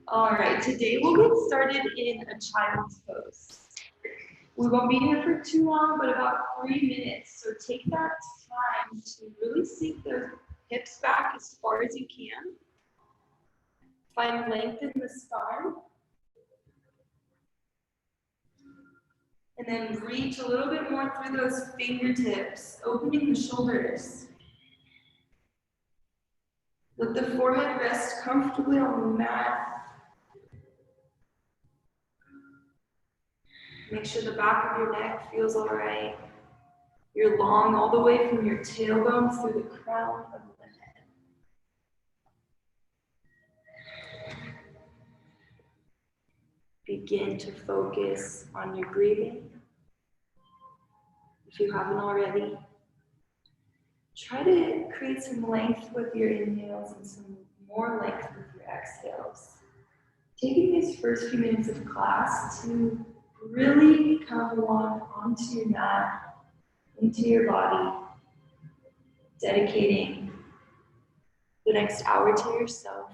All right, today we'll get started in a child's pose. We won't be here for too long, but about 3 minutes. So take that time to really sink those hips back as far as you can. Find length in the spine. And then reach a little bit more through those fingertips, opening the shoulders. Let the forehead rest comfortably on the mat. Make sure the back of your neck feels all right. You're long all the way from your tailbone through the crown of the head. Begin to focus on your breathing. If you haven't already, try to create some length with your inhales and some more length with your exhales. Taking these first few minutes of class to really come along onto your mat, into your body, dedicating the next hour to yourself.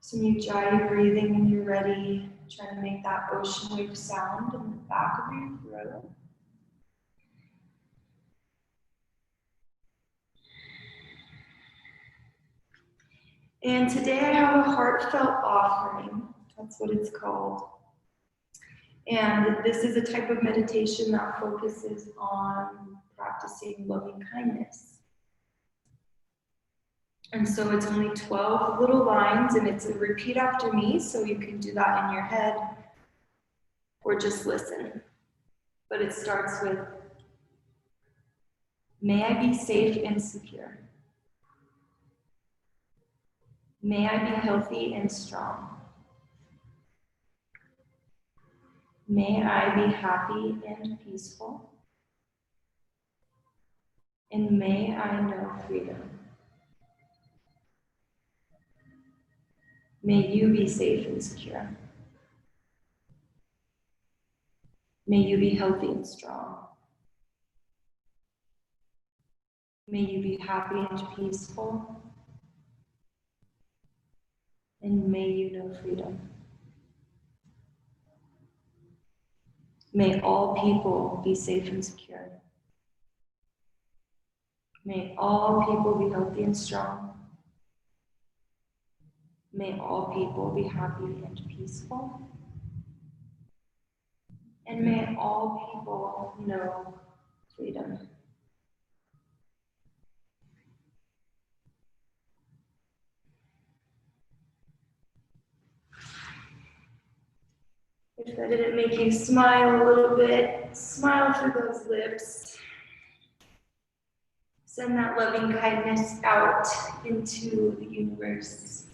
So when you dry your breathing when you're ready, try to make that ocean wave sound in the back of your throat. And today I have a heartfelt offering. That's what it's called. And this is a type of meditation that focuses on practicing loving kindness. And so it's only 12 little lines, and it's a repeat after me, so you can do that in your head or just listen. But it starts with, may I be safe and secure. May I be healthy and strong. May I be happy and peaceful. And may I know freedom. May you be safe and secure. May you be healthy and strong. May you be happy and peaceful. And may you know freedom. May all people be safe and secure. May all people be healthy and strong. May all people be happy and peaceful. And may all people know freedom. If that didn't make you smile a little bit, smile through those lips. Send that loving kindness out into the universe.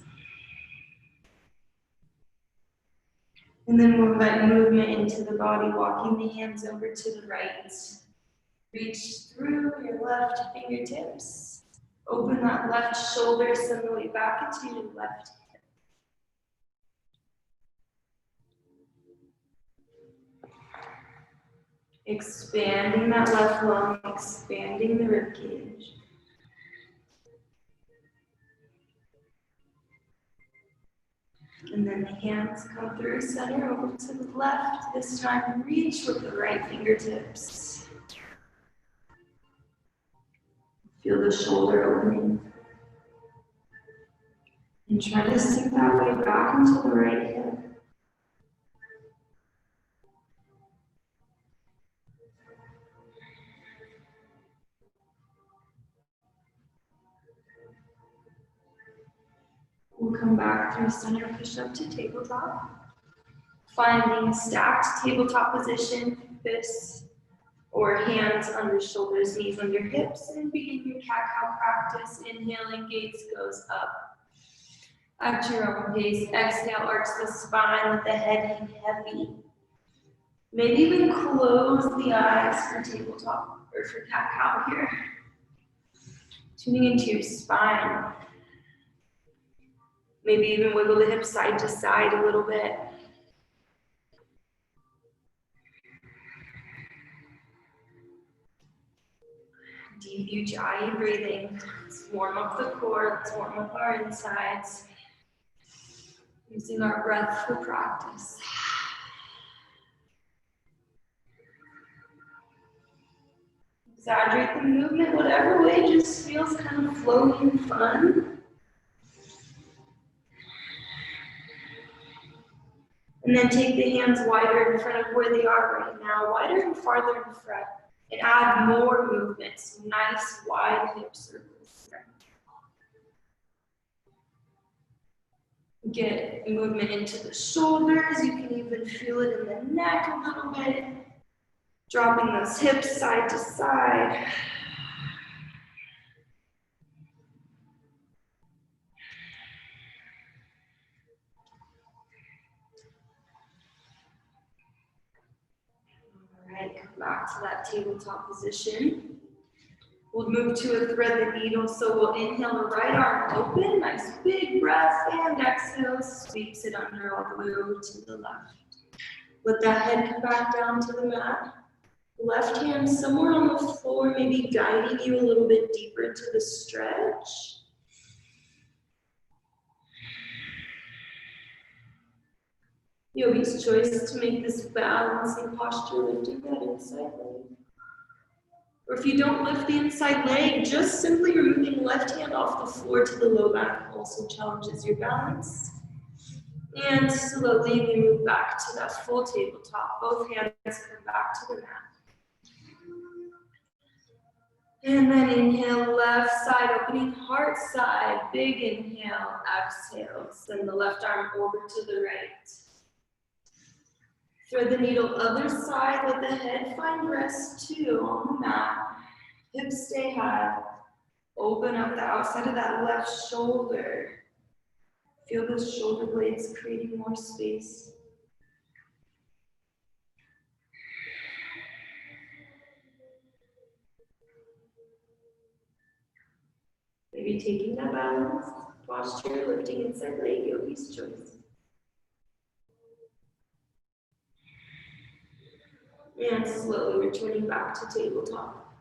And then move that movement into the body, walking the hands over to the right. Reach through your left fingertips. Open that left shoulder, send the weight back into your left hip. Expanding that left lung, expanding the rib cage. And then the hands come through center over to the left. This time, reach with the right fingertips. Feel the shoulder opening. And try to sink that weight back into the right hip. We'll come back through center push-up to tabletop. Finding stacked tabletop position, fists or hands under shoulders, knees under hips, and begin your cat-cow practice. Inhaling, gaze goes up. At your own pace, exhale, arch the spine, let the head hang heavy. Maybe even close the eyes for tabletop or for cat-cow here. Tuning into your spine. Maybe even wiggle the hips side to side a little bit. Deep ujjayi breathing. Let's warm up the core, let's warm up our insides. Using our breath for practice. Exaggerate the movement, whatever way just feels kind of flowy and fun. And then take the hands wider in front of where they are right now, wider and farther in front. And add more movement, some nice wide hip circles here. Get movement into the shoulders. You can even feel it in the neck a little bit. Dropping those hips side to side. All right, come back to that tabletop position. We'll move to a thread the needle, so we'll inhale the right arm open, nice big breath, and exhale, sweeps it under all the way over to the left. Let that head come back down to the mat. Left hand somewhere on the floor, maybe guiding you a little bit deeper into the stretch. Yogi's choice to make this balancing posture, lifting that inside leg. Or if you don't lift the inside leg, just simply removing left hand off the floor to the low back also challenges your balance. And slowly we move back to that full tabletop. Both hands come back to the mat. And then inhale, left side, opening heart side. Big inhale, exhale. Send the left arm over to the right. Thread the needle other side, let the head find rest too on the mat. Hips stay high. Open up the outside of that left shoulder. Feel those shoulder blades creating more space. Maybe taking that balance, posture, lifting inside leg, yogi's choice. And slowly returning back to tabletop.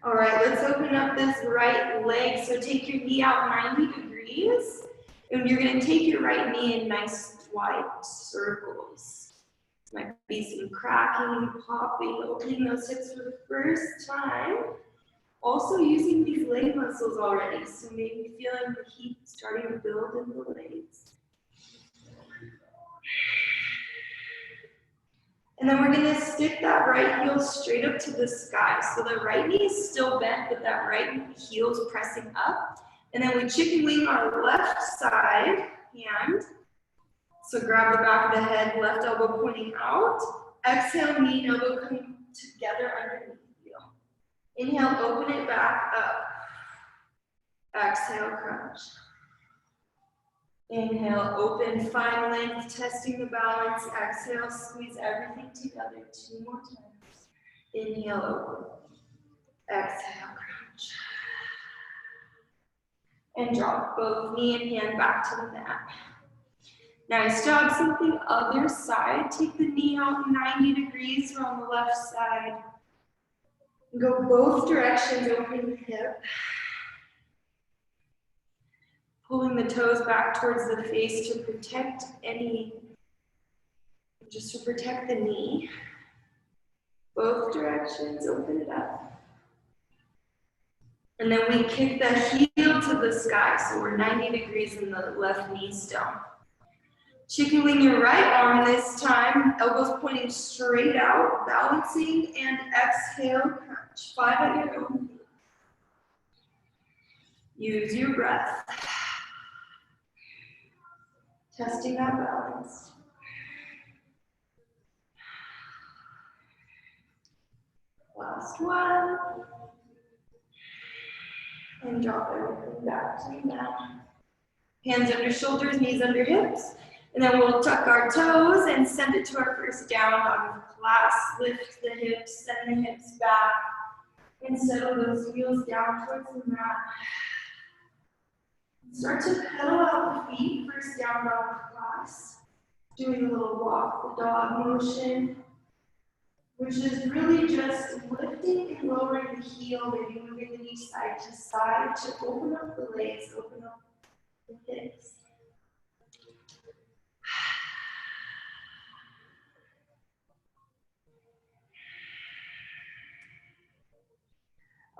All right, let's open up this right leg. So take your knee out 90 degrees, and you're gonna take your right knee in nice wide circles. Might be some cracking, popping, opening those hips for the first time. Also using these leg muscles already, so maybe feeling the heat starting to build in the legs. And then we're gonna stick that right heel straight up to the sky. So the right knee is still bent, but that right heel is pressing up. And then we chicken wing our left side hand. So grab the back of the head, left elbow pointing out. Exhale, knee and elbow coming together underneath you. Inhale, open it back up. Exhale, crunch. Inhale, open, find length, testing the balance. Exhale, squeeze everything together 2 more times. Inhale, open. Exhale, crunch. And drop both knee and hand back to the mat. Nice job. Something other side. Take the knee out 90 degrees. We're on the left side. Go both directions, opening the hip. Pulling the toes back towards the face to protect just to protect the knee. Both directions, open it up. And then we kick the heel to the sky, so we're 90 degrees in the left knee still. Chicken wing your right arm this time, elbows pointing straight out, balancing, and exhale, crunch. 5 at your own pace. Use your breath. Testing that balance. Last one. And drop everything back to the mat. Hands under shoulders, knees under hips. And then we'll tuck our toes and send it to our first down dog of class. Lift the hips, send the hips back. And settle those heels down towards the mat. Start to pedal out the feet, first down dog of class. Doing a little walk the dog motion. which is really just lifting and lowering the heel, maybe moving the knee side to side to open up the legs, open up the hips.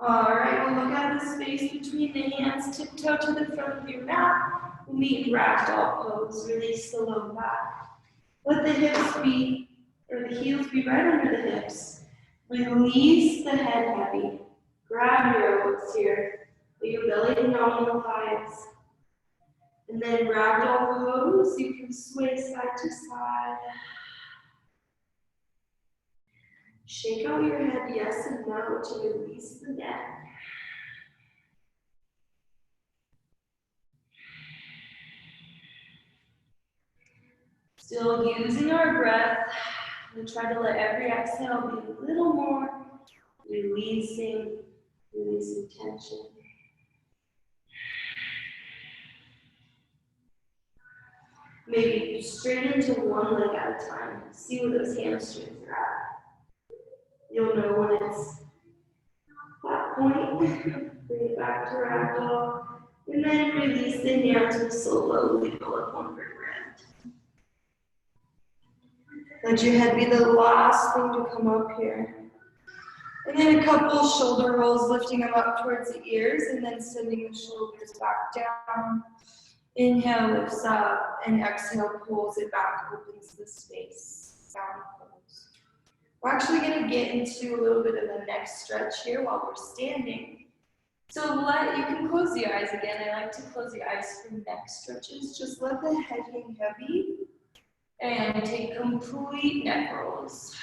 All right, we'll look at the space between the hands, tiptoe to the front of your mat. We'll meet in ragdoll pose, release the low back. Let the hips be, or the heels be right under the hips. Release the head heavy. Grab your elbows here. Let your belly down on the thighs. And then ragdoll pose, you can sway side to side. Shake out your head yes and no to release the neck. Still using our breath. We try to let every exhale be a little more releasing tension. Maybe straighten into one leg at a time. See where those hamstrings are at. You'll know when it's that point. Bring it back to ragdoll. And then release the hands and slowly go up one vertebra end. Let your head be the last thing to come up here. And then a couple shoulder rolls, lifting them up towards the ears and then sending the shoulders back down. Inhale lifts up and exhale pulls it back, opens the space. Down pose. We're actually going to get into a little bit of a neck stretch here while we're standing. So you can close the eyes again. I like to close the eyes for neck stretches. Just let the head hang heavy and take complete neck rolls.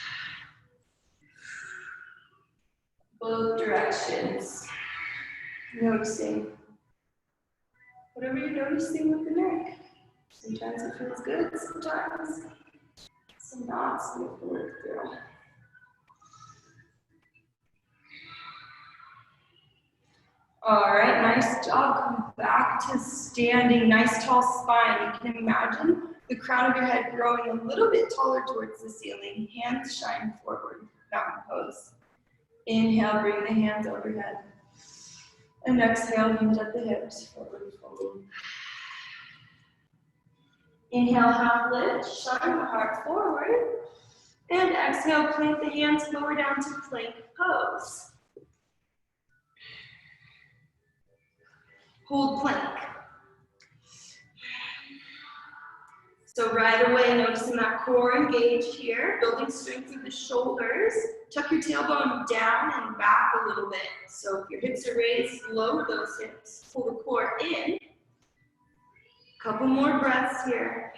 Both directions. Noticing. Whatever you're noticing with the neck. Sometimes it feels good, sometimes some knots we have to work through. All right, nice job. Come back to standing, nice tall spine. You can imagine the crown of your head growing a little bit taller towards the ceiling. Hands shine forward, mountain pose. Inhale, bring the hands overhead. And exhale, hinge at the hips, forward fold. Inhale, half lift, shine the heart forward. And exhale, plant the hands lower down to plank pose. Hold plank. So right away, noticing that core engaged here, building strength through the shoulders. Tuck your tailbone down and back a little bit. So if your hips are raised, lower those hips. Pull the core in. Couple more breaths here.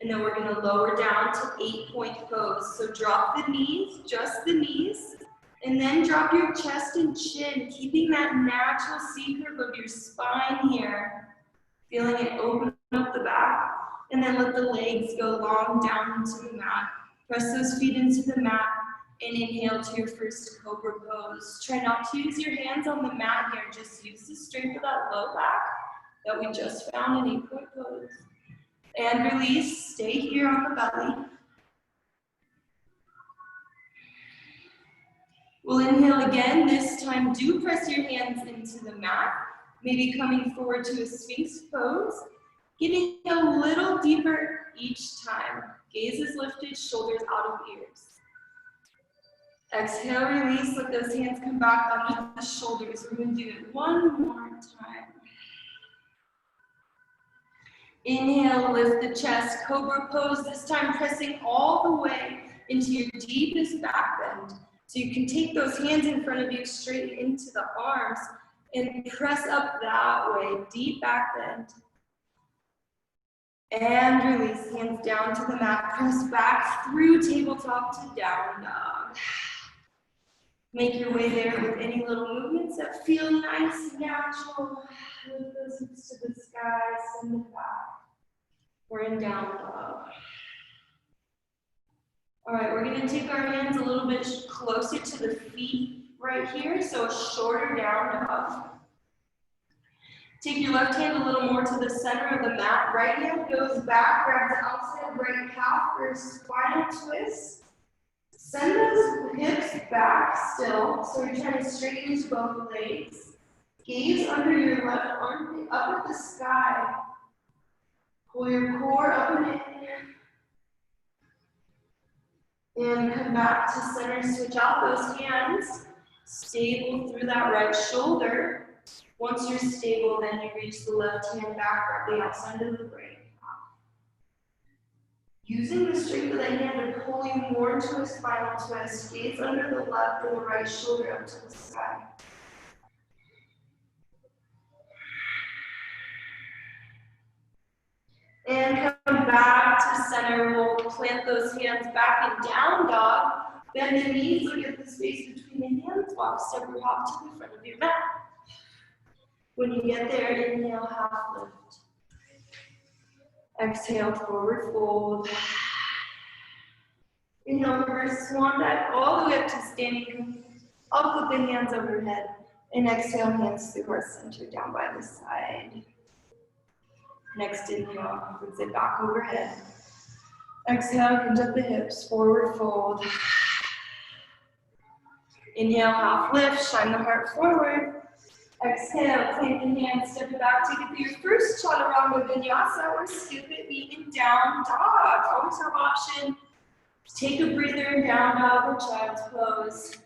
And then we're going to lower down to 8-point pose. So drop the knees, just the knees. And then drop your chest and chin, keeping that natural C curve of your spine here. Feeling it open up the back. And then let the legs go long down into the mat. Press those feet into the mat and inhale to your first cobra pose. Try not to use your hands on the mat here. Just use the strength of that low back that we just found in 8-point pose. And release. Stay here on the belly. We'll inhale again. This time, do press your hands into the mat. Maybe coming forward to a Sphinx pose. Getting a little deeper each time. Gaze is lifted, shoulders out of ears. Exhale, release. Let those hands come back under the shoulders. We're going to do it one more time. Inhale, lift the chest, cobra pose. This time, pressing all the way into your deepest back bend. So you can take those hands in front of you straight into the arms and press up that way, deep back bend. And release, hands down to the mat. Press back through tabletop to down dog. Make your way there with any little movements that feel nice and natural. Lift those hips to the sky, send them back. We're in down dog. All right, we're gonna take our hands a little bit closer to the feet right here, so a shorter down dog. Take your left hand a little more to the center of the mat. Right hand goes back, grab the outside of right calf for a spinal twist. Send those hips back still, so you're trying to straighten into both legs. Gaze under your left armpit up at the sky. Pull your core up and in. And come back to center, switch out those hands. Stable through that right shoulder. Once you're stable, then you reach the left hand back, grab the outside of the right. Using the strength of the hand to pull you more into a spinal twist, gaze under the left and the right shoulder up to the sky. And come back to center. We'll plant those hands back in down dog. Bend the knees, look at the space between the hands, walk, step, or hop to the front of your mat. When you get there, inhale, half lift. Exhale, forward fold. Inhale, reverse swan dive all the way up to standing. I'll put the hands overhead. And exhale, hands through our center, down by the side. Next inhale, brings it back overhead. Exhale, hinge up the hips, forward fold. Inhale, half lift, shine the heart forward. Exhale, plant the hands, step it back, take it to your first chaturanga vinyasa, or scoop it, be in down dog. Always have option. Take a breather in down dog or child's pose.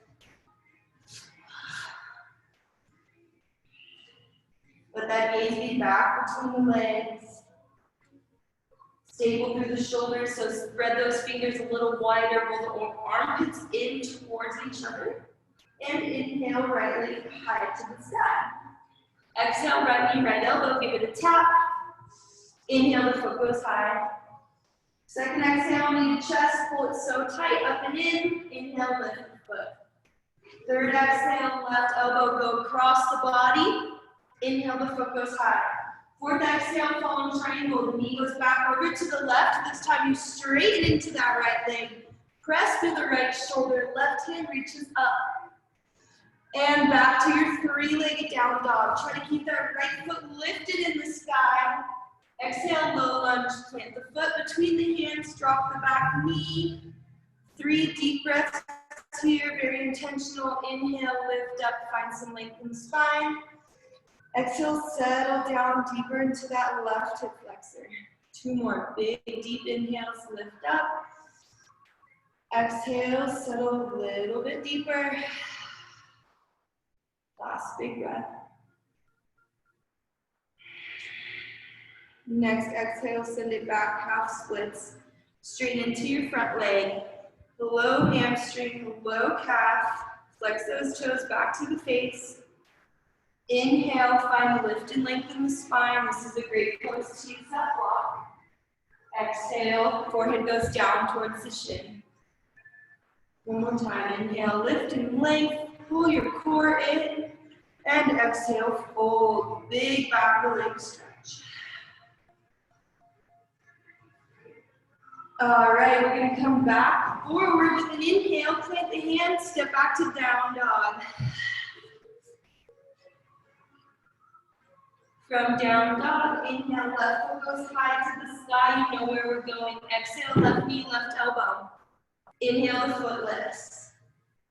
Let that gaze be back between the legs. Stable through the shoulders, so spread those fingers a little wider, roll the armpits in towards each other. And inhale, right leg high to the sky. Exhale, right knee, right elbow, give it a tap. Inhale, the foot goes high. Second exhale, knee to chest, pull it so tight, up and in. Inhale, lift the foot. Third exhale, left elbow, go across the body. Inhale, the foot goes high. Fourth exhale, fallen triangle, the knee goes back over to the left. This time you straighten into that right leg. Press through the right shoulder, left hand reaches up. And back to your three-legged down dog. Try to keep that right foot lifted in the sky. Exhale, low lunge, plant the foot between the hands, drop the back knee. 3 deep breaths here, very intentional. Inhale, lift up, find some length in the spine. Exhale, settle down deeper into that left hip flexor. 2 more big, deep inhales, lift up. Exhale, settle a little bit deeper. Last big breath. Next exhale, send it back, half splits. Straighten into your front leg. The low hamstring, the low calf. Flex those toes back to the face. Inhale, find lift and lengthen the spine. This is a great pose to use that block. Exhale, forehead goes down towards the shin. One more time, inhale, lift and length, pull your core in, and exhale, fold, big back of the leg stretch. All right, we're gonna come back forward with an inhale, plant the hands, step back to down dog. From down dog, inhale, left foot goes high to the sky, you know where we're going. Exhale, left knee, left elbow. Inhale, the foot lifts.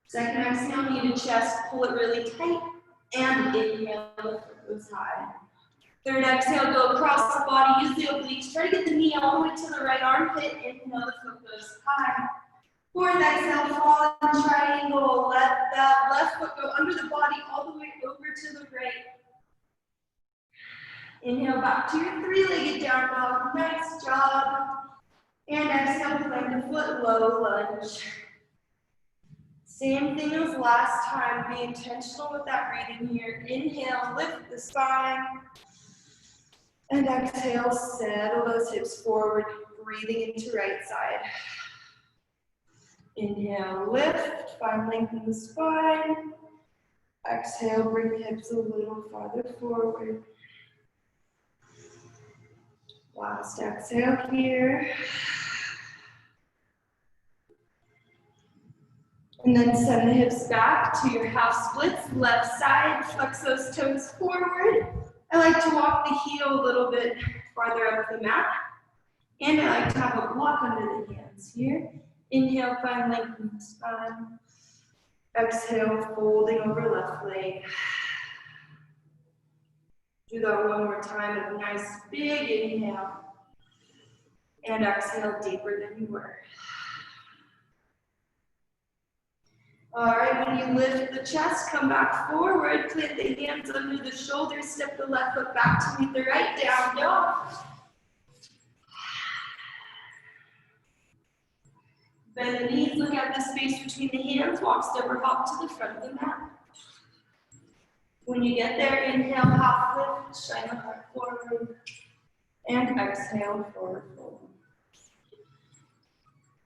Second exhale, knee to chest, pull it really tight. And inhale, the foot goes high. Third exhale, go across the body, use the obliques. Try to get the knee all the way to the right armpit. Inhale, the foot goes high. Fourth exhale, fall in triangle. Let that left foot go under the body all the way over to the right. Inhale, back to your three-legged down dog. Nice job. And exhale, plant the foot, low lunge. Same thing as last time. Be intentional with that breathing here. Inhale, lift the spine. And exhale, settle those hips forward, breathing into right side. Inhale, lift, find length in the spine. Exhale, bring the hips a little farther forward. Last exhale here. And then send the hips back to your half splits, left side, flex those toes forward. I like to walk the heel a little bit farther up the mat. And I like to have a block under the hands here. Inhale, find lengthened spine. Exhale, folding over left leg. Do that one more time with a nice big inhale. And exhale deeper than you were. All right, when you lift the chest, come back forward, plant the hands under the shoulders, step the left foot back to meet the right, down dog. Bend the knees, look at the space between the hands, walk, step, or hop to the front of the mat. When you get there, inhale, half lift, shine the heart forward, and exhale, forward fold.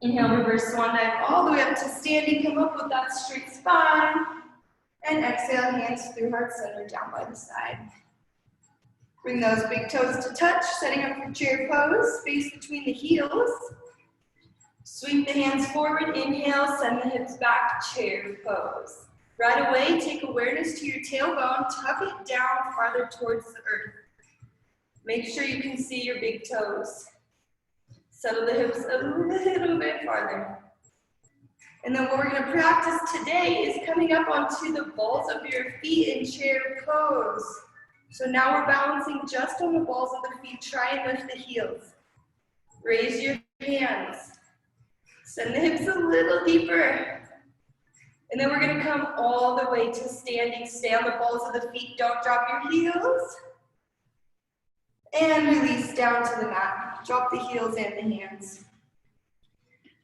Inhale, reverse swan dive all the way up to standing, come up with that straight spine, and exhale, hands through heart center, down by the side. Bring those big toes to touch, setting up for chair pose, space between the heels. Sweep the hands forward, inhale, send the hips back, chair pose. Right away, take awareness to your tailbone, tuck it down farther towards the earth. Make sure you can see your big toes. Settle the hips a little bit farther. And then what we're going to practice today is coming up onto the balls of your feet in chair pose. So now we're balancing just on the balls of the feet. Try and lift the heels. Raise your hands. Send the hips a little deeper. And then we're going to come all the way to standing. Stay on the balls of the feet. Don't drop your heels. And release down to the mat. Drop the heels and the hands.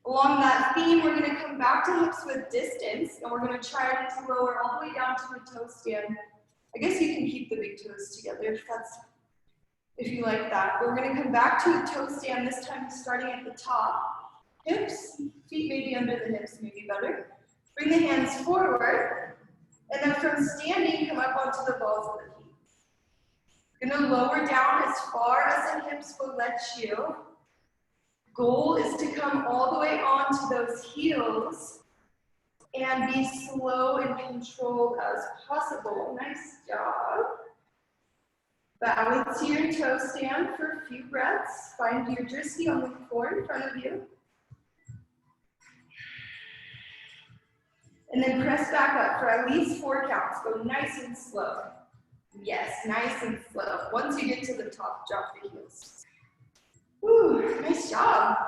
Along that theme, we're going to come back to hips with distance. And we're going to try to lower all the way down to a toe stand. I guess you can keep the big toes together if you like that. But we're going to come back to a toe stand, this time starting at the top. Hips, feet maybe under the hips, maybe better. Bring the hands forward, and then from standing, come up onto the balls of the feet. You're going to lower down as far as the hips will let you. Goal is to come all the way onto those heels and be slow and controlled as possible. Nice job. Balance your toe stand for a few breaths. Find your drishti on the floor in front of you. And then press back up for at least 4 counts. Go nice and slow. Yes, nice and slow. Once you get to the top, drop the heels. Woo, nice job.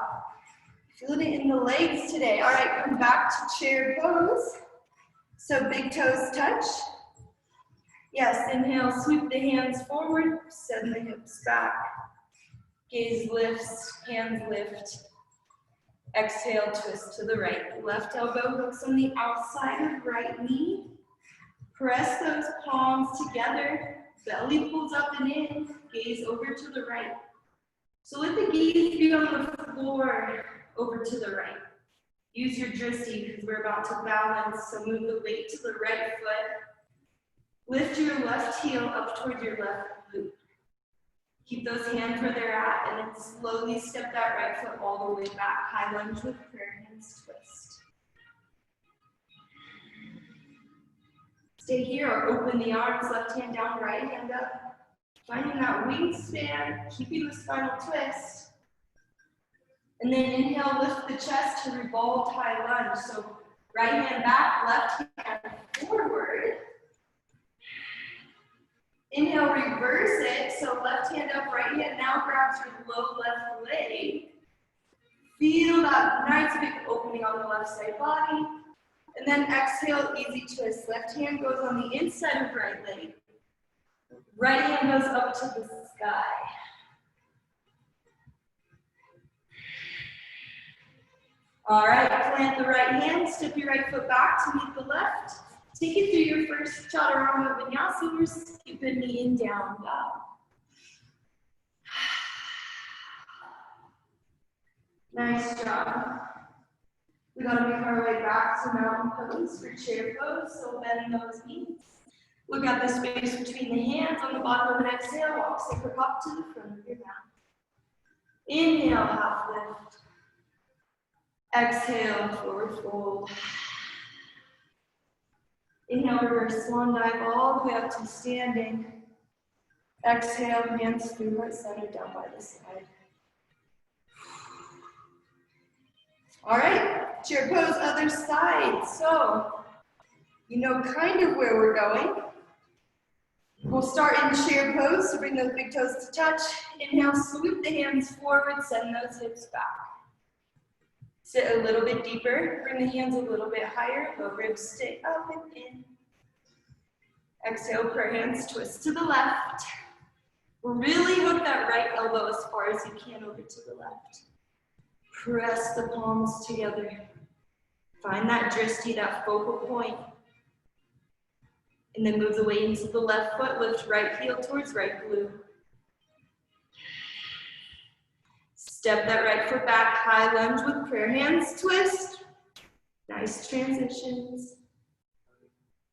Feeling it in the legs today. All right, come back to chair pose. So big toes touch. Yes, inhale, sweep the hands forward, send the hips back. Gaze lifts, hands lift. Exhale, twist to the right. Left elbow hooks on the outside of right knee. Press those palms together. Belly pulls up and in. Gaze over to the right. So let the gaze be on the floor over to the right. Use your drishti because we're about to balance. So move the weight to the right foot. Lift your left heel up towards your left glute. Keep those hands where they're at, and then slowly step that right foot all the way back. High lunge with prayer hands twist. Stay here or open the arms, left hand down, right hand up. Finding that wingspan, keeping the spinal twist. And then inhale, lift the chest to revolved high lunge. So right hand back, left hand forward. Inhale, reverse it. So left hand up, right hand now grabs your low left leg. Feel that nice big opening on the left side body. And then exhale, easy twist. Left hand goes on the inside of right leg. Right hand goes up to the sky. All right, plant the right hand, step your right foot back to meet the left. Take it through your first chaturanga vinyasa. We're skipping knee and down dog. Nice job. We gotta make our way back to mountain pose for chair pose. So bend those knees. Look at the space between the hands on the bottom of an exhale. Walk sacred hop to the front of your mat. Inhale, half lift. Exhale, forward fold. Inhale, reverse swan dive all the way up to standing. Exhale, hands through right center, down by the side. All right, chair pose, other side. So, you know kind of where we're going. We'll start in chair pose, so bring those big toes to touch. Inhale, sweep the hands forward, send those hips back. Sit a little bit deeper, bring the hands a little bit higher, low ribs stay up and in. Exhale, prayer hands, twist to the left. Really hook that right elbow as far as you can over to the left. Press the palms together. Find that drishti, that focal point. And then move the weight into the left foot, lift right heel towards right glute. Step that right foot back, high lunge with prayer hands, twist. Nice transitions.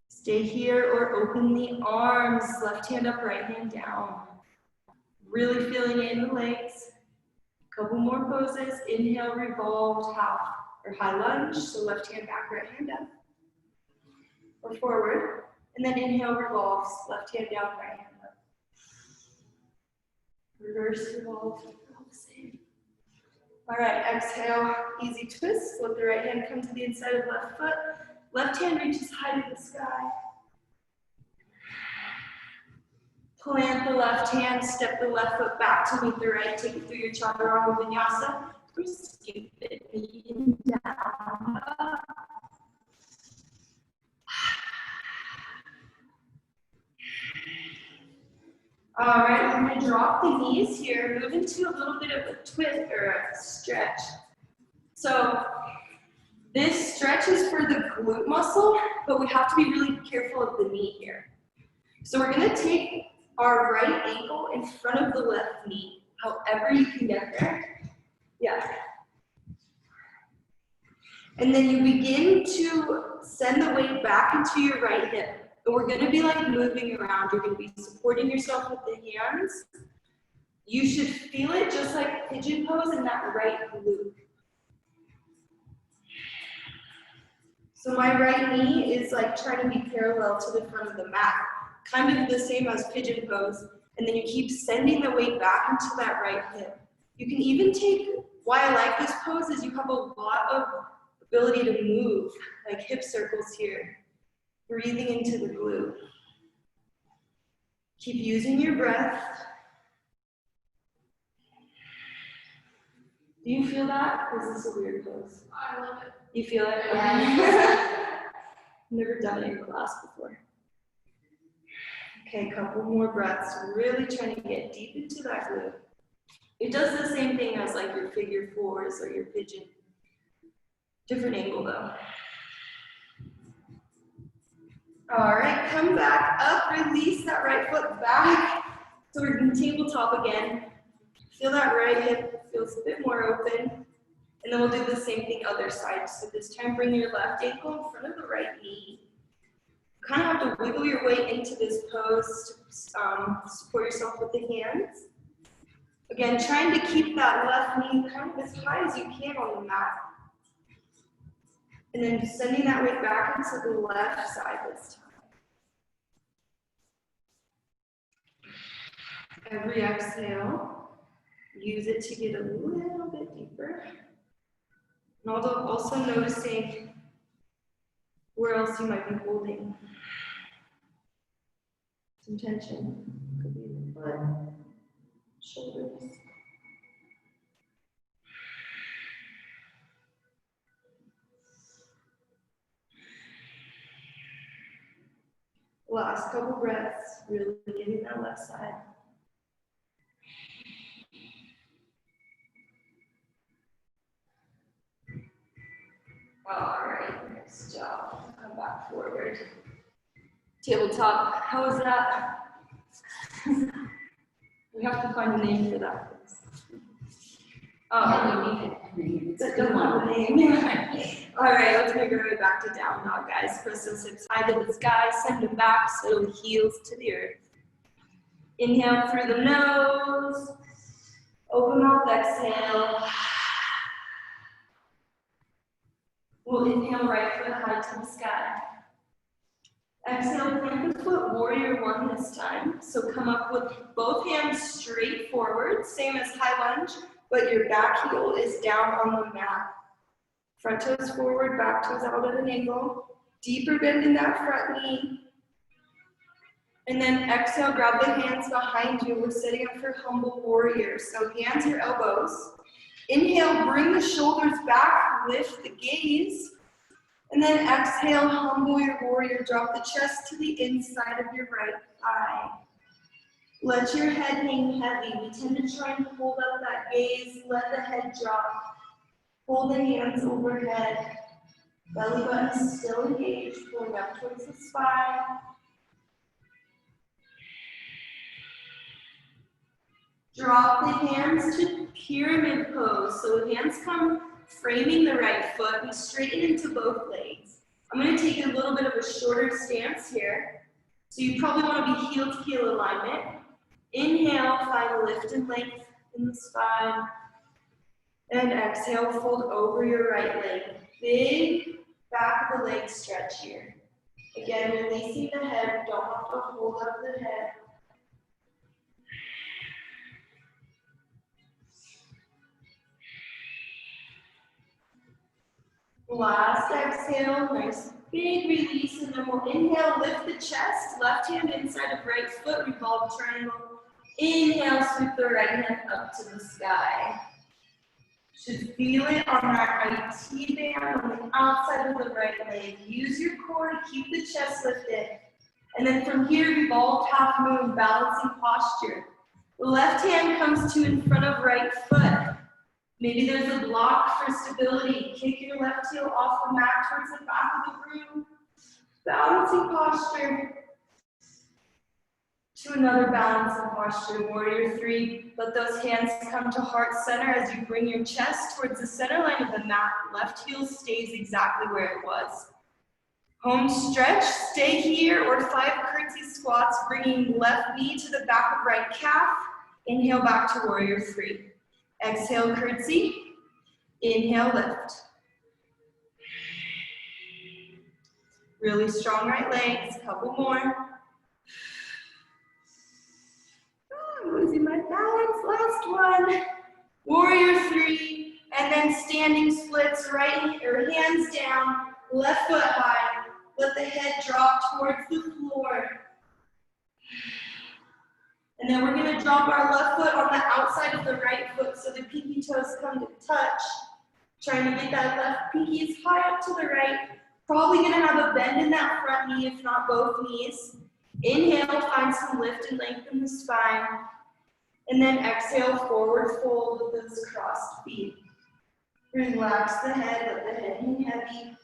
Stay here or open the arms, left hand up, right hand down. Really feeling it in the legs. Couple more poses. Inhale, revolved half or high lunge, so left hand back, right hand up. Or forward. And then inhale, revolves, left hand down, right hand up. Reverse revolve, all the same. All right, exhale, easy twist. Let the right hand come to the inside of left foot. Left hand reaches high to the sky. Plant the left hand, step the left foot back to meet the right. Take it through your chaturanga vinyasa. Skip it, knee down, up. All right, we're going to drop the knees here, move into a little bit of a twist or a stretch. So this stretch is for the glute muscle, but we have to be really careful of the knee here. So we're going to take our right ankle in front of the left knee, however you can get there. Yeah. And then you begin to send the weight back into your right hip. And we're going to be like moving around. You're going to be supporting yourself with the hands. You should feel it just like pigeon pose in that right glute. So my right knee is like trying to be parallel to the front of the mat. Kind of the same as pigeon pose. And then you keep sending the weight back into that right hip. You can even take, why I like this pose is you have a lot of ability to move, like hip circles here. Breathing into the glute. Keep using your breath. Do you feel that? Or is this a weird pose? I love it. You feel it? Yeah. Never done it in class before. Okay, couple more breaths. Really trying to get deep into that glute. It does the same thing as like your figure fours or your pigeon. Different angle though. All right, come back up, release that right foot back. So we're in tabletop again. Feel that right hip feels a bit more open. And then we'll do the same thing other side. So this time bring your left ankle in front of the right knee. You kind of have to wiggle your way into this pose to support yourself with the hands. Again, trying to keep that left knee kind of as high as you can on the mat. And then sending that weight back into the left side this time. Every exhale, use it to get a little bit deeper. And also noticing where else you might be holding some tension. Could be in the foot, shoulders. Last couple breaths, really getting that left side. All right, nice job. Come back forward. Tabletop, how was that? We have to find a name for that. Oh, don't have a name. All right, let's make our way back to down dog, guys. Press those hips high to the sky, send them back, so the heels to the earth. Inhale through the nose. Open mouth, exhale. We'll inhale right foot high to the sky. Exhale, plant the foot, warrior one this time. So come up with both hands straight forward, same as high lunge, but your back heel is down on the mat. Front toes forward, back toes out at an angle. Deeper bend in that front knee. And then exhale, grab the hands behind you. We're setting up for humble warrior. So hands or elbows. Inhale, bring the shoulders back, lift the gaze. And then exhale, humble your warrior. Drop the chest to the inside of your right thigh. Let your head hang heavy. We tend to try and hold up that gaze. Let the head drop. Hold the hands overhead. Belly button still engaged, pulling up towards the spine. Drop the hands to pyramid pose. So hands come framing the right foot. We straighten into both legs. I'm going to take a little bit of a shorter stance here. So you probably want to be heel to heel alignment. Inhale, find lift and length in the spine. And exhale, fold over your right leg. Big back of the leg stretch here. Again, releasing the head. Don't have to hold up the head. Last exhale, nice big release, and then we'll inhale, lift the chest, left hand inside of right foot, revolve triangle. Inhale, sweep the right hand up to the sky. Should feel it on that IT band on the outside of the right leg. Use your core to keep the chest lifted. And then from here, revolve half moon, balancing posture. The left hand comes to in front of right foot. Maybe there's a block for stability. Kick your left heel off the mat towards the back of the room. Balancing posture. To another balancing posture, warrior three. Let those hands come to heart center as you bring your chest towards the center line of the mat. Left heel stays exactly where it was. Home stretch, stay here, or 5 curtsy squats, bringing left knee to the back of right calf. Inhale back to warrior three. Exhale, curtsy. Inhale, lift. Really strong right legs, couple more. I'm losing my balance, last one. Warrior three, and then standing splits, right or hands down, left foot high. Let the head drop towards the floor. And then we're going to drop our left foot on the outside of the right foot so the pinky toes come to touch. Trying to get that left pinky as high up to the right. Probably going to have a bend in that front knee, if not both knees. Inhale, find some lift and length in the spine. And then exhale, forward fold with those crossed feet. Relax the head, let the head hang heavy.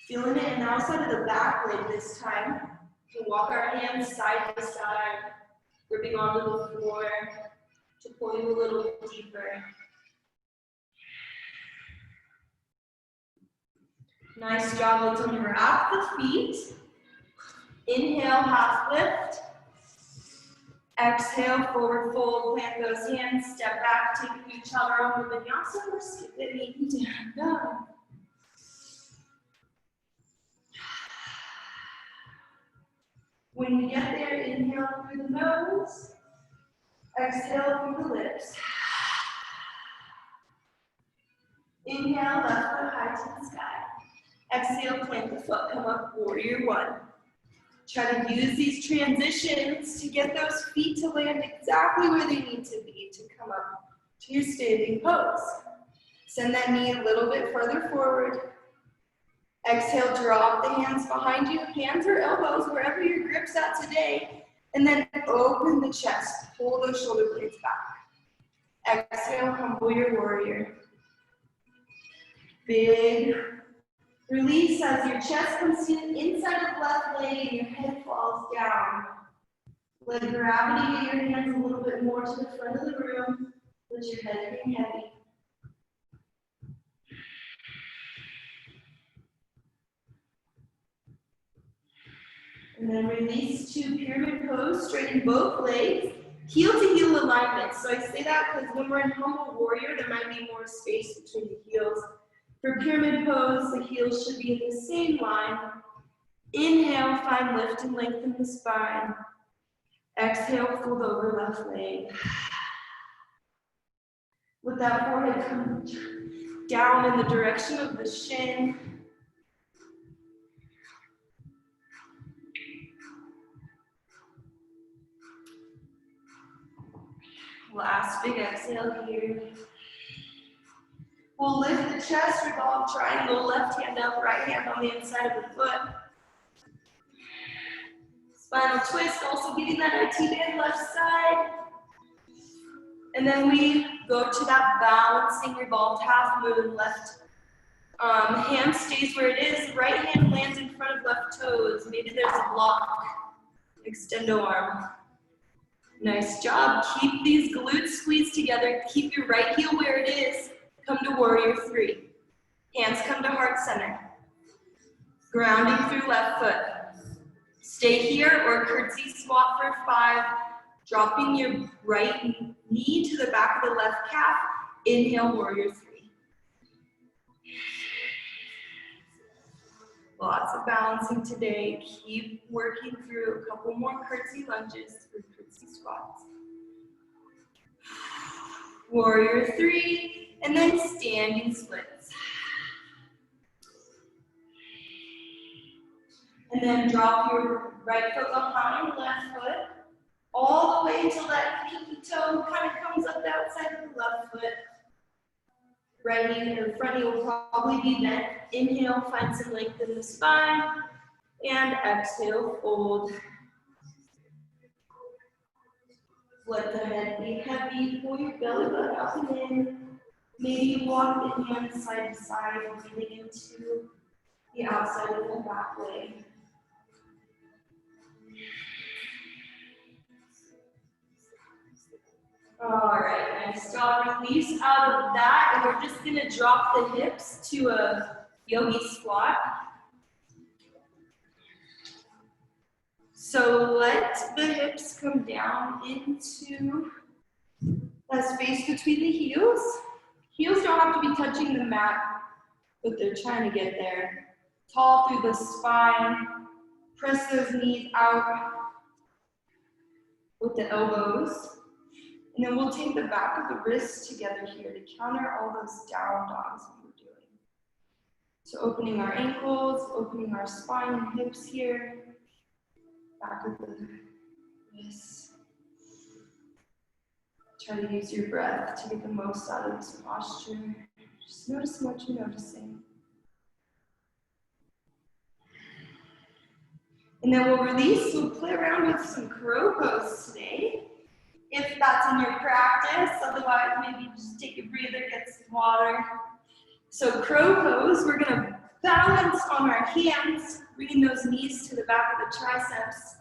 Feeling it in the outside of the back leg this time. We can walk our hands side by side, gripping onto the floor to pull you a little bit deeper. Nice job. Let's unwrap the feet. Inhale, half lift. Exhale, forward fold, plant those hands, step back, take a new chaturanga vinyasa, or skip it, maybe down. When you get there, inhale through the nose, exhale through the lips. Inhale, left foot high to the sky. Exhale, plant the foot, come up, warrior one. Try to use these transitions to get those feet to land exactly where they need to be to come up to your standing pose. Send that knee a little bit further forward. Exhale, drop the hands behind you, hands or elbows, wherever your grip's at today, and then open the chest, pull those shoulder blades back. Exhale, humble your warrior. Big release as your chest comes to the inside of the left leg and your head falls down. Let gravity get your hands a little bit more to the front of the room. Let your head hang heavy. And then release to pyramid pose, straighten both legs, heel to heel alignment. So I say that because when we're in humble warrior, there might be more space between the heels. For pyramid pose, the heels should be in the same line. Inhale, find lift and lengthen the spine. Exhale, fold over left leg. Let that forehead come down in the direction of the shin. Last big exhale here. We'll lift the chest, revolve triangle, left hand up, right hand on the inside of the foot. Spinal twist, also getting that IT band left side. And then we go to that balancing revolved half moon. Left hand stays where it is, right hand lands in front of left toes. Maybe there's a block. Extendo arm. Nice job. Keep these glutes squeezed together. Keep your right heel where it is. Come to warrior three. Hands come to heart center. Grounding through left foot. Stay here or curtsy squat for 5. Dropping your right knee to the back of the left calf. Inhale, warrior three. Lots of balancing today. Keep working through a couple more curtsy lunges or curtsy squats. Warrior three, and then standing splits. And then drop your right foot behind left foot, all the way till that pinky toe kind of comes up the outside of the left foot. Right knee or front knee will probably be bent. Inhale, find some length in the spine, and exhale, fold. Let the head be heavy, pull your belly button up and in. Maybe walk the hands side to side, breathing into the outside of the back leg. All right, nice job. Release out of that, and we're just gonna drop the hips to a yogi squat. So let the hips come down into that space between the heels. Heels don't have to be touching the mat, but they're trying to get there. Tall through the spine. Press those knees out with the elbows. And then we'll take the back of the wrists together here to counter all those down dogs we were doing. So opening our ankles, opening our spine and hips here. Back of the wrists. Try to use your breath to get the most out of this posture. Just notice what you're noticing. And then we'll release, we'll play around with some crow pose today. If that's in your practice, otherwise maybe just take a breather, get some water. So crow pose, we're gonna balance on our hands, bringing those knees to the back of the triceps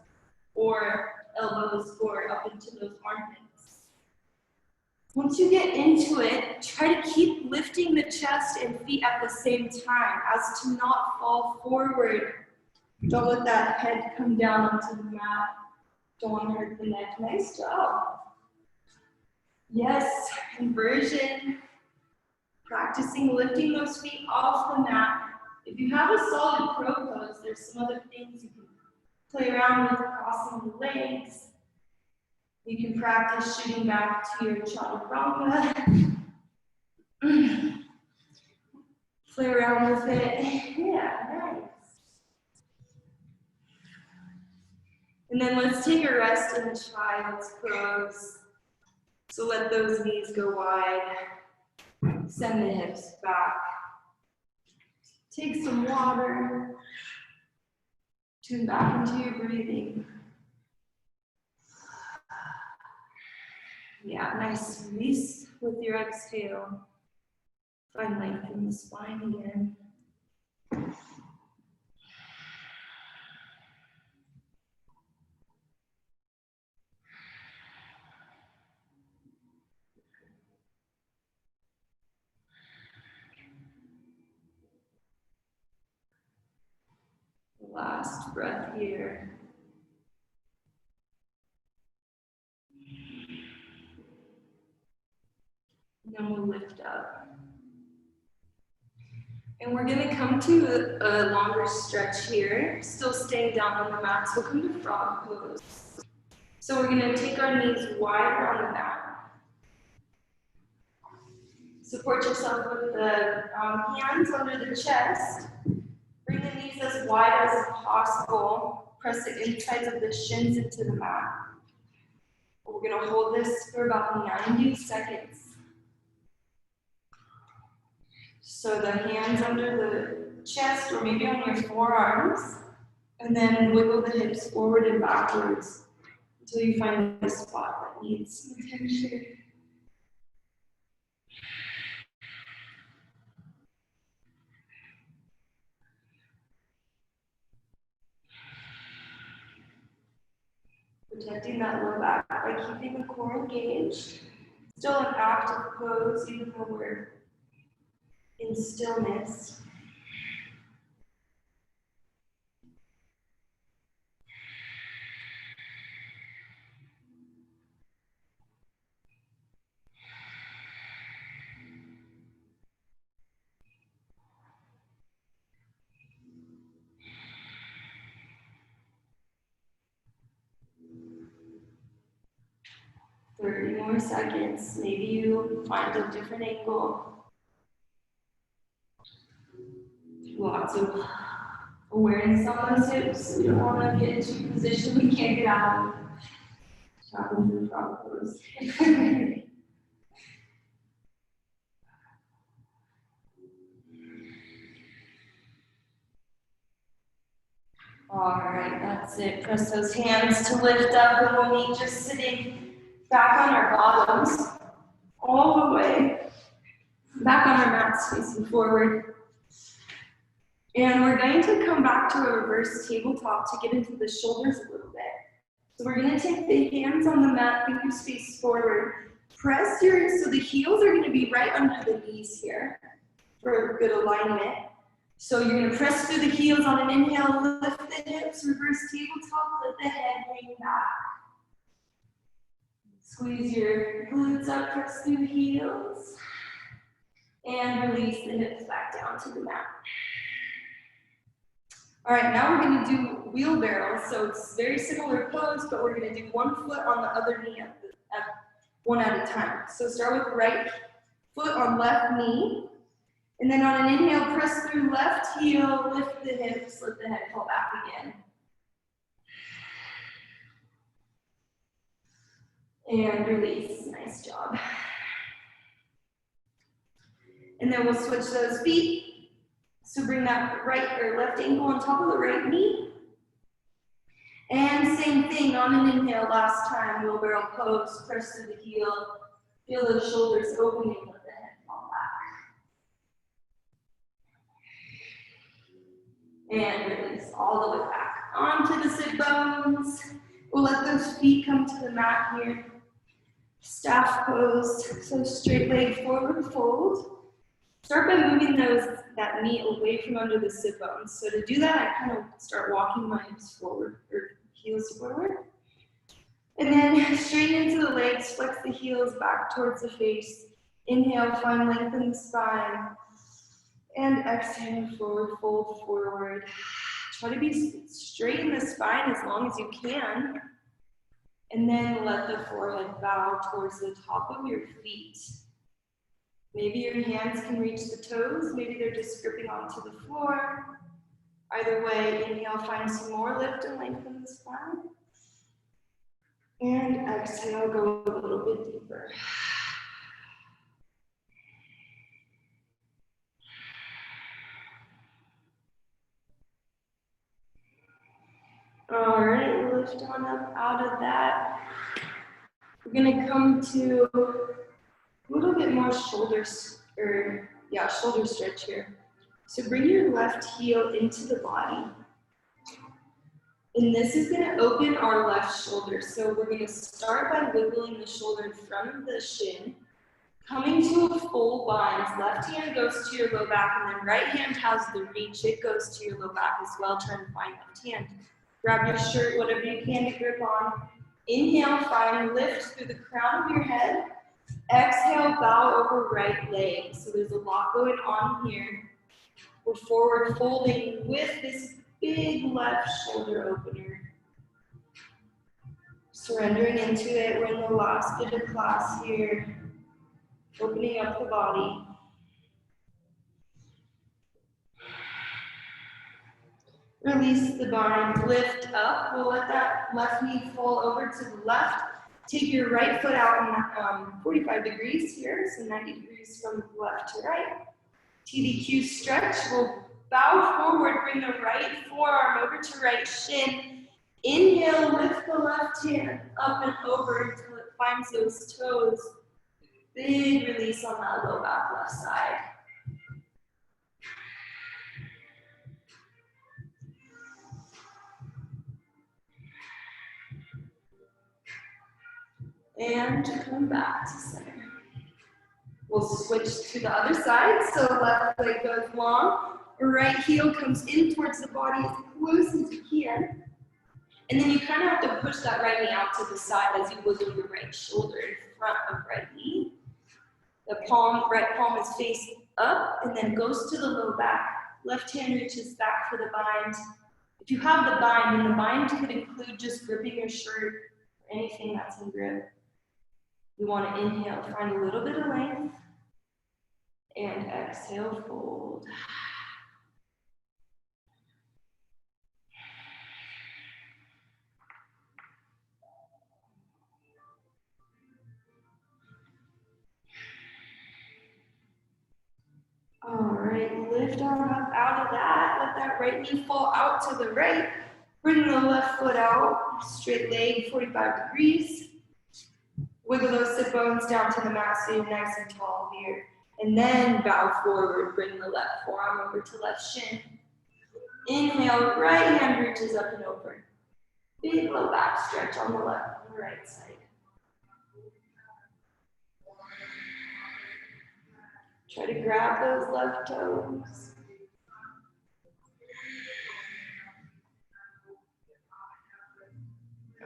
or elbows or up into those armpits. Once you get into it, try to keep lifting the chest and feet at the same time as to not fall forward. Don't let that head come down onto the mat. Don't want to hurt the neck. Nice job. Yes, inversion. Practicing lifting those feet off the mat. If you have a solid crow pose, there's some other things you can play around with, crossing the legs. You can practice shooting back to your chaturanga. Play around with it. Yeah, nice. And then let's take a rest in child's pose. So let those knees go wide. Send the hips back. Take some water. Tune back into your breathing. Yeah, nice release with your exhale. Find length in the spine again. Last breath here. And then we'll lift up. And we're gonna come to a longer stretch here, still staying down on the mat. So we'll come to frog pose. So we're gonna take our knees wider on the mat. Support yourself with the hands under the chest. Bring the knees as wide as possible. Press the insides of the shins into the mat. We're going to hold this for about 90 seconds. So the hands under the chest or maybe on your forearms. And then wiggle the hips forward and backwards until you find the spot that needs some tension. Protecting that low back by keeping the core engaged. Still an active pose, even though we're in stillness. Thirty more seconds. Maybe you find a different angle. Lots of awareness on those hips. We don't want to get into a position we can't get out of. Tap into the frog pose. All right, that's it. Press those hands to lift up, and we'll meet just sitting back on our bottoms, all the way back on our mats, facing forward. And we're going to come back to a reverse tabletop to get into the shoulders a little bit. So we're going to take the hands on the mat, fingers face forward. Press so the heels are going to be right under the knees here for good alignment. So you're going to press through the heels on an inhale, lift the hips, reverse tabletop, let the head hang back. Squeeze your glutes up, press through the heels, and release the hips back down to the mat. All right, now we're going to do wheelbarrow. So it's very similar pose, but we're going to do one foot on the other knee one at a time. So start with right foot on left knee. And then on an inhale, press through left heel, lift the hips, let the head fall back again. And release, nice job. And then we'll switch those feet. So bring that right or left ankle on top of the right knee. And same thing on an inhale last time, wheelbarrow pose, press through the heel, feel those shoulders opening, let the head fall back. And release all the way back onto the sit bones. We'll let those feet come to the mat here. Staff pose, so straight leg forward fold. Start by moving that knee away from under the sit bones. So to do that, I kind of start walking my hips forward, or heels forward. And then straighten into the legs, flex the heels back towards the face. Inhale, find length in the spine. And exhale, forward fold forward. Try to be straight in the spine as long as you can. And then let the forehead bow towards the top of your feet. Maybe your hands can reach the toes, maybe they're just gripping onto the floor. Either way, inhale, find some more lift and lengthen the spine. And exhale, go a little bit deeper. All right, lift on up out of that. We're gonna come to a little bit more shoulder stretch here. So bring your left heel into the body. And this is gonna open our left shoulder. So we're gonna start by wiggling the shoulder in front of the shin, coming to a full bind. Left hand goes to your low back, and then right hand has the reach. It goes to your low back as well. Try and find left hand. Grab your shirt, whatever you can to grip on. Inhale, find lift through the crown of your head. Exhale, bow over right leg. So there's a lot going on here. We're forward folding with this big left shoulder opener. Surrendering into it. We're in the last bit of class here. Opening up the body. Release the bind, lift up. We'll let that left knee fall over to the left. Take your right foot out in 45 degrees here, so 90 degrees from left to right. TDQ stretch. We'll bow forward, bring the right forearm over to right shin. Inhale, lift the left hand up and over until it finds those toes. Big release on that low back left side. And come back to center. We'll switch to the other side. So left leg goes long, right heel comes in towards the body as close as you can. And then you kind of have to push that right knee out to the side as you wiggle your right shoulder in front of right knee. The right palm is facing up and then goes to the low back. Left hand reaches back for the bind. If you have the bind, and the bind could include just gripping your shirt or anything that's in grip. We want to inhale, find a little bit of length, and exhale, fold. All right, lift on up out of that. Let that right knee fall out to the right. Bring the left foot out, straight leg, 45 degrees. Wiggle those sit bones down to the mat so you're nice and tall here. And then bow forward, bring the left forearm over to left shin. Inhale, right hand reaches up and over. Big low back stretch on the left and the right side. Try to grab those left toes.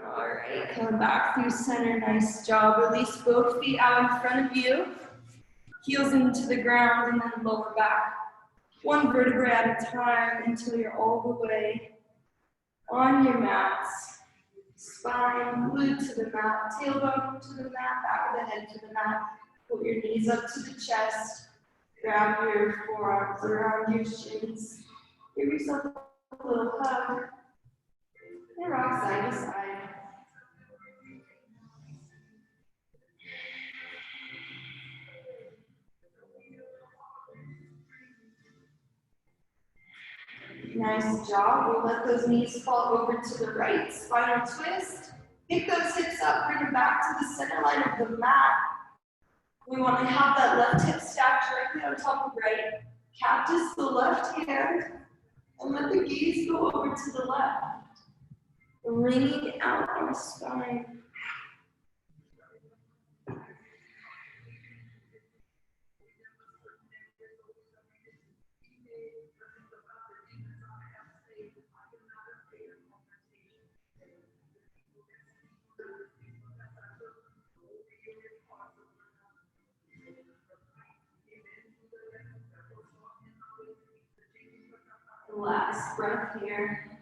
All right, come back through center, nice job. Release both feet out in front of you. Heels into the ground and then lower back. One vertebrae at a time until you're all the way on your mats. Spine glued to the mat, tailbone to the mat, back of the head to the mat. Put your knees up to the chest. Grab your forearms around your shins. Give yourself a little hug. And rock side to side. Nice job. We'll let those knees fall over to the right. Spinal twist. Pick those hips up. Bring them back to the center line of the mat. We want to have that left hip stacked directly on top of right. Cactus the left hand. And let the gaze go over to the left. Wringing out our spine. Last breath here.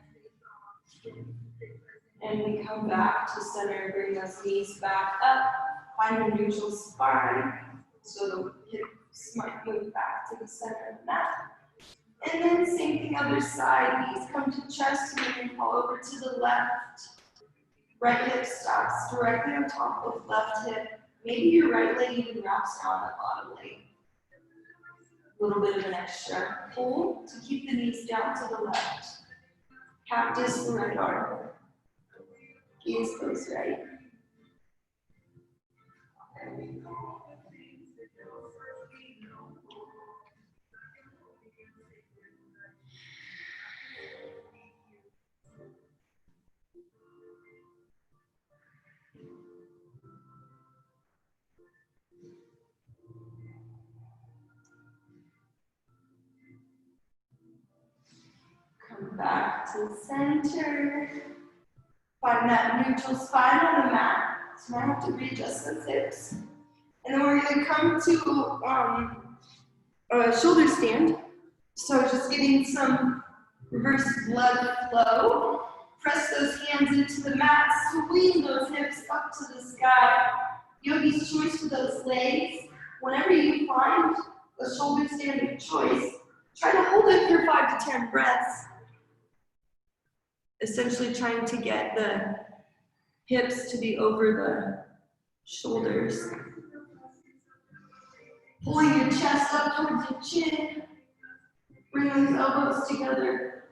And we come back to center, bring those knees back up, find a neutral spine, so the hips might move back to the center of the mat. And then same thing other side, knees come to chest, and you can fall over to the left. Right hip stacks directly on top of left hip. Maybe your right leg even wraps down that bottom leg. A little bit of an extra pull to keep the knees down to the left. Cactus the right arm. Gaze goes right. Come back to center. Find that neutral spine on the mat. So I have to readjust those hips. And then we're going to come to a shoulder stand. So just getting some reverse blood flow. Press those hands into the mat, swing those hips up to the sky. Yogi's choice for those legs. Whenever you find a shoulder stand of choice, try to hold it for 5 to 10 breaths. Essentially trying to get the hips to be over the shoulders. Pulling your chest up towards your chin. Bring those elbows together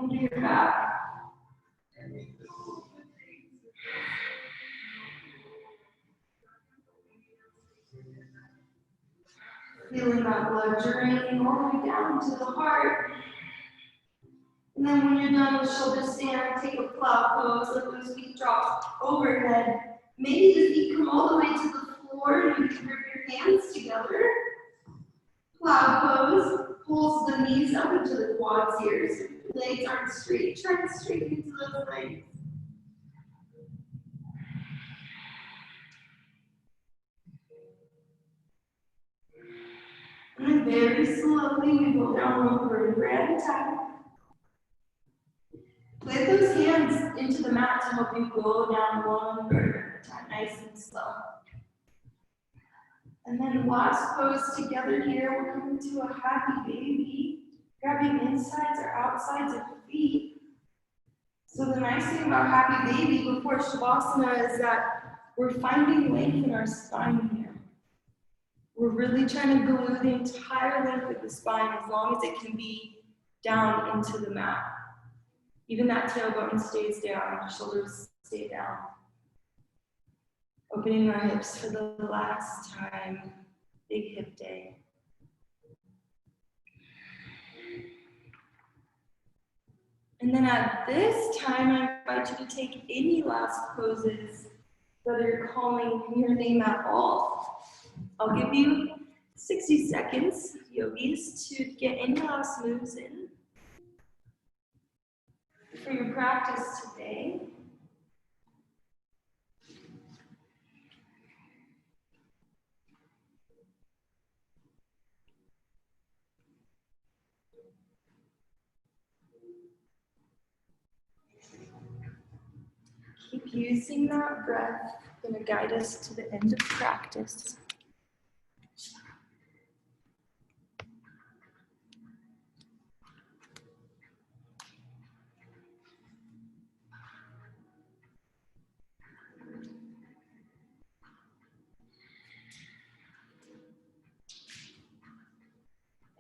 under your back. Feeling that blood draining all the way down to the heart. And then when you're done with shoulder stand, take a plow pose, let those feet drop overhead. Maybe the feet come all the way to the floor and you can grip your hands together. Plow pose, pulls the knees up into the quads here. So if your legs aren't straight, try to straighten into those legs. And then very slowly we go down over and grand tap. Put those hands into the mat to help you go down one vertebra at a time, nice and slow. And then last pose together here, we're coming to a happy baby, grabbing insides or outsides of feet. So the nice thing about happy baby before Shavasana is that we're finding length in our spine here. We're really trying to glue the entire length of the spine as long as it can be down into the mat. Even that tailbone stays down, shoulders stay down. Opening our hips for the last time. Big hip day. And then at this time, I invite you to take any last poses that are calling your name at all. I'll give you 60 seconds, yogis, to get any last moves in for your practice today. Keep using that breath. It's going to guide us to the end of practice.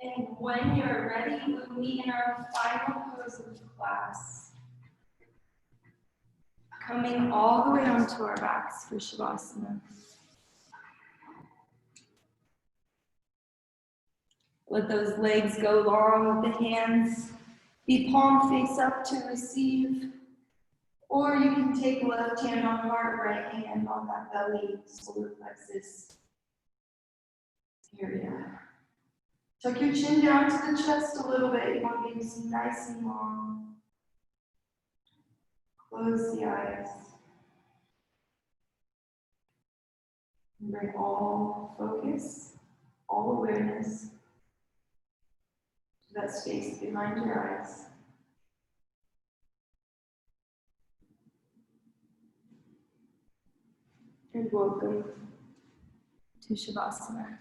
And when you're ready, we'll meet in our final pose of class. Coming all the way onto our backs for Shavasana. Let those legs go long with the hands. Be palm face up to receive. Or you can take left hand on heart, right hand on that belly, solar plexus area. Tuck your chin down to the chest a little bit. You want to get this nice and long. Close the eyes. And bring all focus, all awareness to that space behind your eyes. And welcome to Shavasana.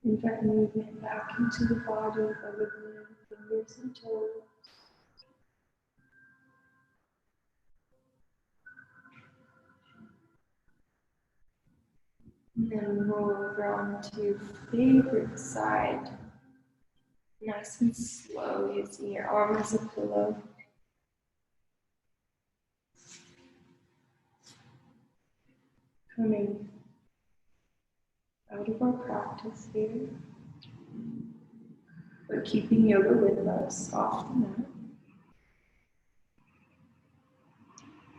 Invite movement back into the body by wiggling fingers and toes. And then roll over onto your favorite side. Nice and slow, using your arm as a pillow. Coming out of our practice here, but keeping yoga with us off the mat.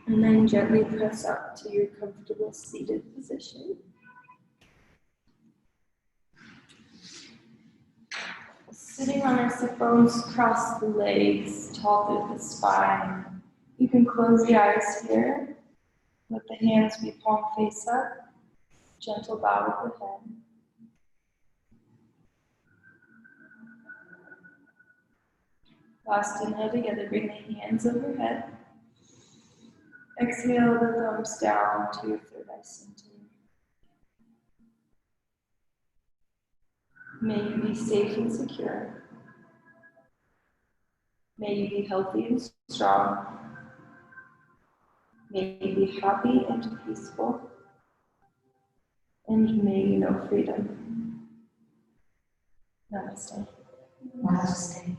And then gently press up to your comfortable seated position. Sitting on our sit bones, cross the legs, tall through the spine. You can close the eyes here. Let the hands be palm face up. Gentle bow of the head. Last inhale together, bring the hands overhead. Exhale the thumbs down to your third eye center. May you be safe and secure. May you be healthy and strong. May you be happy and peaceful. And may you know freedom. Namaste. Namaste.